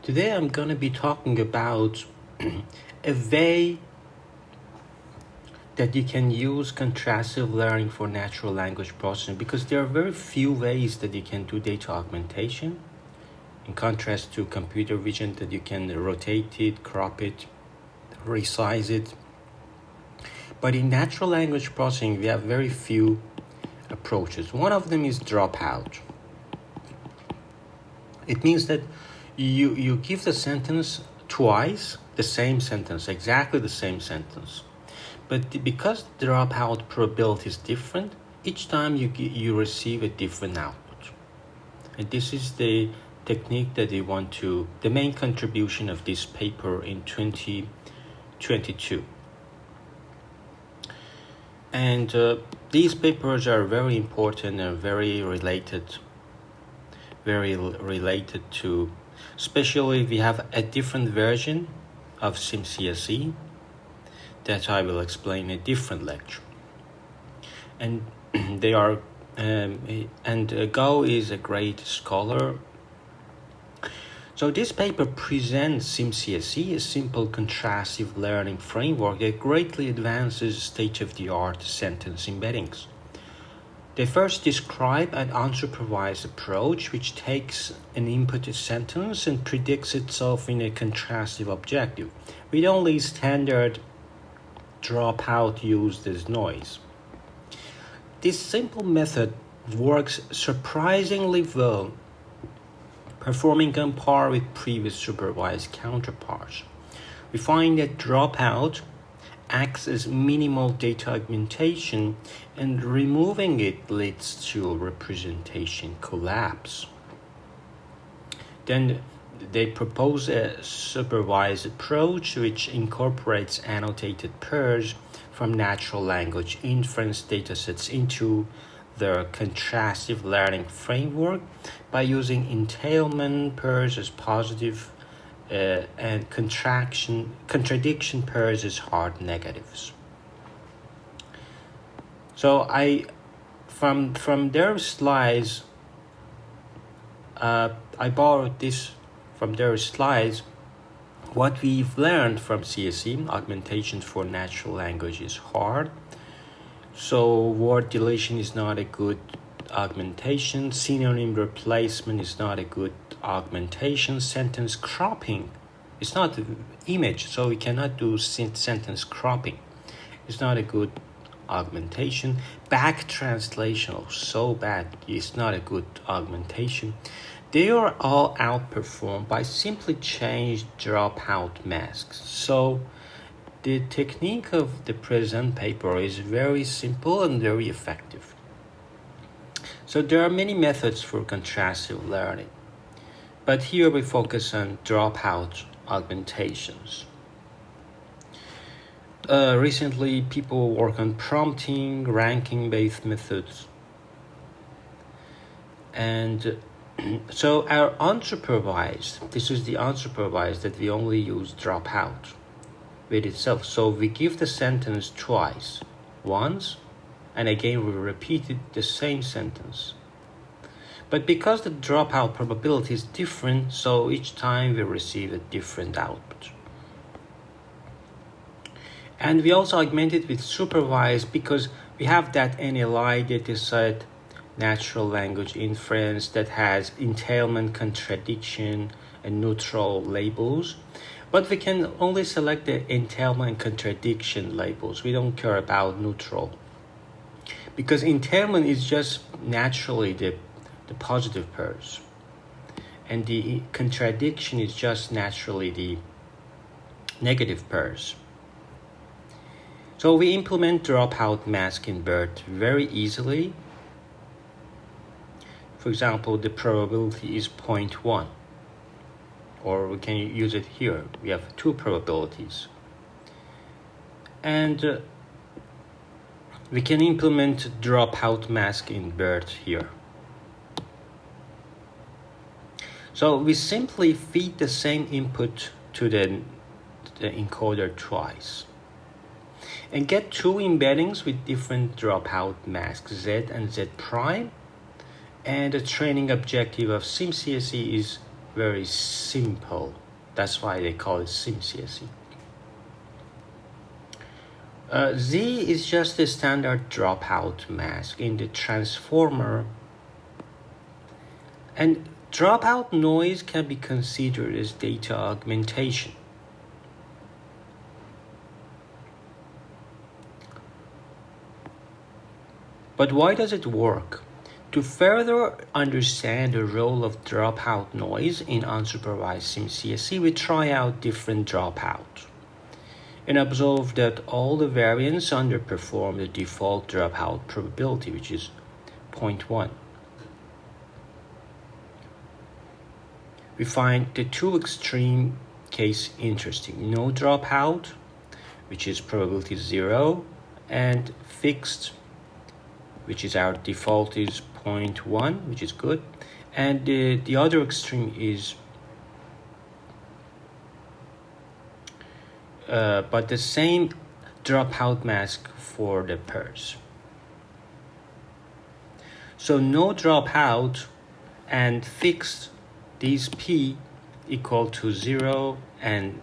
Today I'm going to be talking about a way that you can use contrastive learning for natural language processing, because there are very few ways that you can do data augmentation in contrast to computer vision, that you can rotate it, crop it, resize it. But in natural language processing, we have very few approaches. One of them is dropout. It means that you give the sentence twice, the same sentence, exactly the same sentence. But because the dropout probability is different, each time you receive a different output. And this is the technique that we want to, the main contribution of this paper in 2022. And these papers are very important and very related to, especially we have a different version of SimCSE that I will explain in a different lecture. And they are, Go is a great scholar. So this paper presents SimCSE, a simple contrastive learning framework that greatly advances state-of-the-art sentence embeddings. They first describe an unsupervised approach which takes an inputted sentence and predicts itself in a contrastive objective, with only standard dropout used as noise. This simple method works surprisingly well, performing on par with previous supervised counterparts. We find that dropout acts as minimal data augmentation, and removing it leads to representation collapse. Then they propose a supervised approach which incorporates annotated pairs from natural language inference datasets into their contrastive learning framework by using entailment pairs as positive and contradiction pairs as hard negatives. So from their slides, I borrowed this from their slides. What we've learned from CSE, augmentation for natural language is hard. So word deletion is not a good augmentation. Synonym replacement is not a good augmentation. Sentence cropping is not an image, so we cannot do sentence cropping. It's not a good augmentation. Back translation, so bad, it's not a good augmentation. They are all outperformed by simply changed dropout masks. So the technique of the present paper is very simple and very effective. So there are many methods for contrastive learning, but here we focus on dropout augmentations. Recently, people work on prompting, ranking-based methods. And so our unsupervised, this is the unsupervised that we only use dropout with itself. So we give the sentence twice, once, and again we repeated the same sentence. But because the dropout probability is different, so each time we receive a different output. And we also augment it with supervised because we have that NLI dataset, natural language inference, that has entailment, contradiction, and neutral labels. But we can only select the entailment and contradiction labels. We don't care about neutral, because entailment is just naturally the positive pairs, and the contradiction is just naturally the negative pairs. So we implement dropout mask in BERT very easily. For example, the probability is 0.1, or we can use it here. We have two probabilities. And we can implement dropout mask in BERT here. So we simply feed the same input to the encoder twice, and get two embeddings with different dropout masks, Z and Z prime. And the training objective of SimCSE is very simple. That's why they call it SimCSE. Z is just a standard dropout mask in the transformer, and dropout noise can be considered as data augmentation. But why does it work? To further understand the role of dropout noise in unsupervised SimCSE, we try out different dropouts and observe that all the variants underperform the default dropout probability, which is 0.1. We find the two extreme case interesting. No dropout, which is probability 0, and fixed, which is our default is 0.1, which is good. And the other extreme is but the same dropout mask for the pairs. So no dropout and fixed, these P equal to 0 and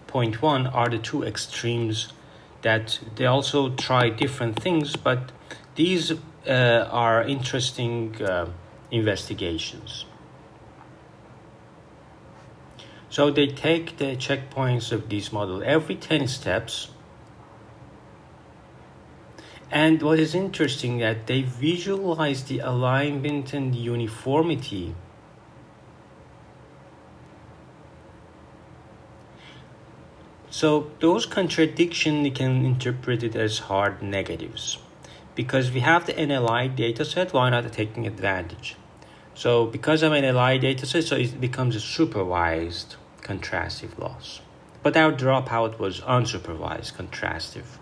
0.1 are the two extremes that they also try different things, but these are interesting investigations. So they take the checkpoints of this model every 10 steps. And what is interesting that they visualize the alignment and uniformity. So those contradictions you can interpret it as hard negatives. Because we have the NLI dataset, why not taking advantage? So because I'm an NLI dataset, so it becomes a supervised contrastive loss. But our dropout was unsupervised contrastive.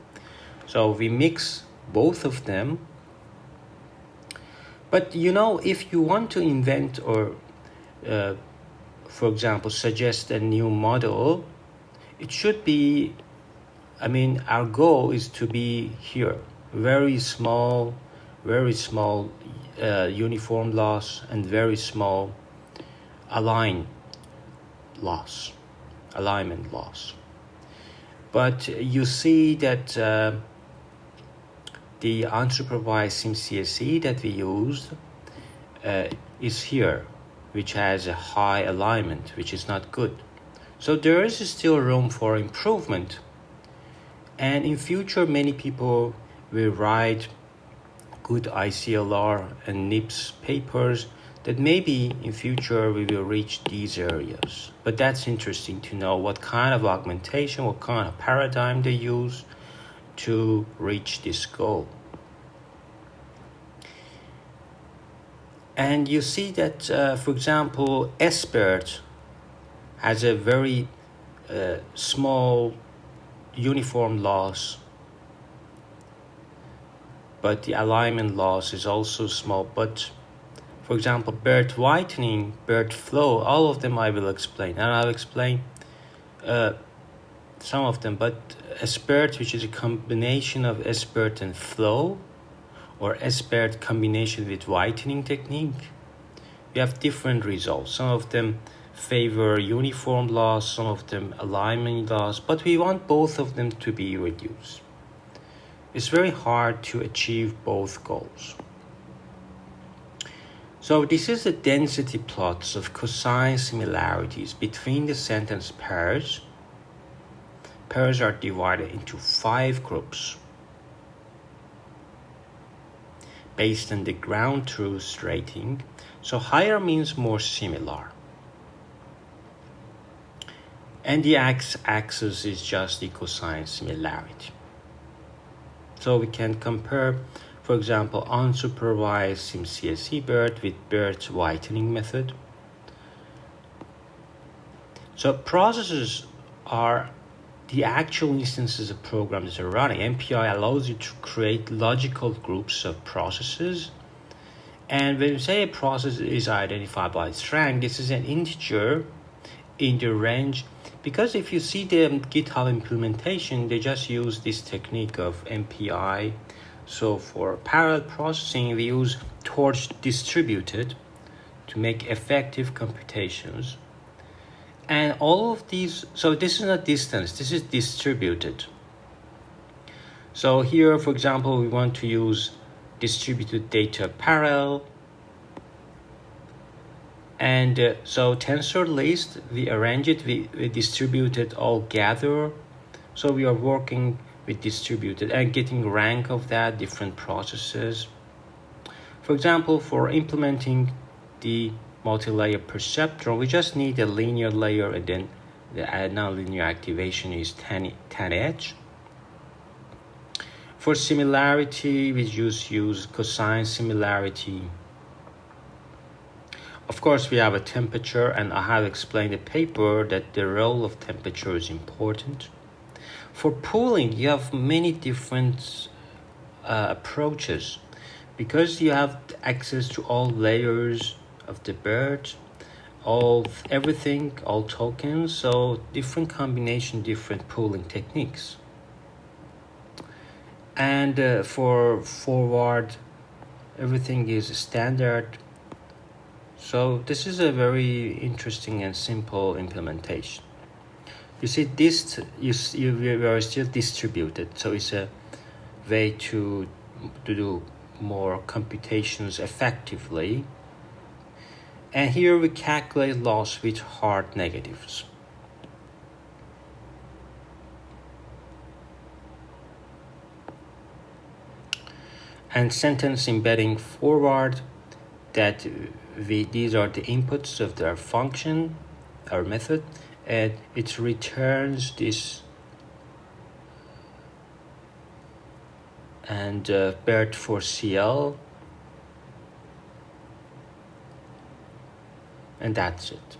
So we mix both of them. But if you want to invent or, for example, suggest a new model, it should be, our goal is to be here. Very small uniform loss and very small alignment loss. But you see that the unsupervised SimCSE that we used is here, which has a high alignment, which is not good. So there is still room for improvement. And in future, many people will write good ICLR and NIPS papers that maybe in future we will reach these areas. But that's interesting to know what kind of augmentation, what kind of paradigm they use to reach this goal. And you see that, for example, SBERT has a very small uniform loss, but the alignment loss is also small. But for example, BERT whitening, BERT flow, all of them I will explain, and I'll explain some of them. But SBERT, which is a combination of SBERT and flow, or SBERT combination with whitening technique, we have different results. Some of them favor uniform loss, some of them alignment loss, but we want both of them to be reduced. It's very hard to achieve both goals. So this is the density plots of cosine similarities between the sentence pairs. Pairs are divided into 5 groups based on the ground truth rating. So higher means more similar. And the x-axis is just the cosine similarity. So we can compare, for example, unsupervised SimCSE BERT with BERT whitening method. So processes are the actual instances of programs that are running. MPI allows you to create logical groups of processes. And when you say a process is identified by its rank, this is an integer in the range. Because if you see the GitHub implementation, they just use this technique of MPI. So for parallel processing, we use torch distributed to make effective computations. And all of these, so this is not distance, this is distributed. So here, for example, we want to use distributed data parallel. And so tensor list, we arrange it, we distribute it all gather. So we are working with distributed and getting rank of that, different processes. For example, for implementing the multi-layer perceptron, we just need a linear layer, and then the nonlinear activation is 10H. For similarity, we just use cosine similarity. Of course, we have a temperature, and I have explained in the paper that the role of temperature is important. For pooling, you have many different approaches, because you have access to all layers of the bird, everything, all tokens, so different combination, different pooling techniques. And for forward, everything is standard. So this is a very interesting and simple implementation. You see, this we are still distributed, so it's a way to do more computations effectively. And here we calculate loss with hard negatives. And sentence embedding forward, that these are the inputs of their function, our method, and it returns this and BERT for CL, and that's it.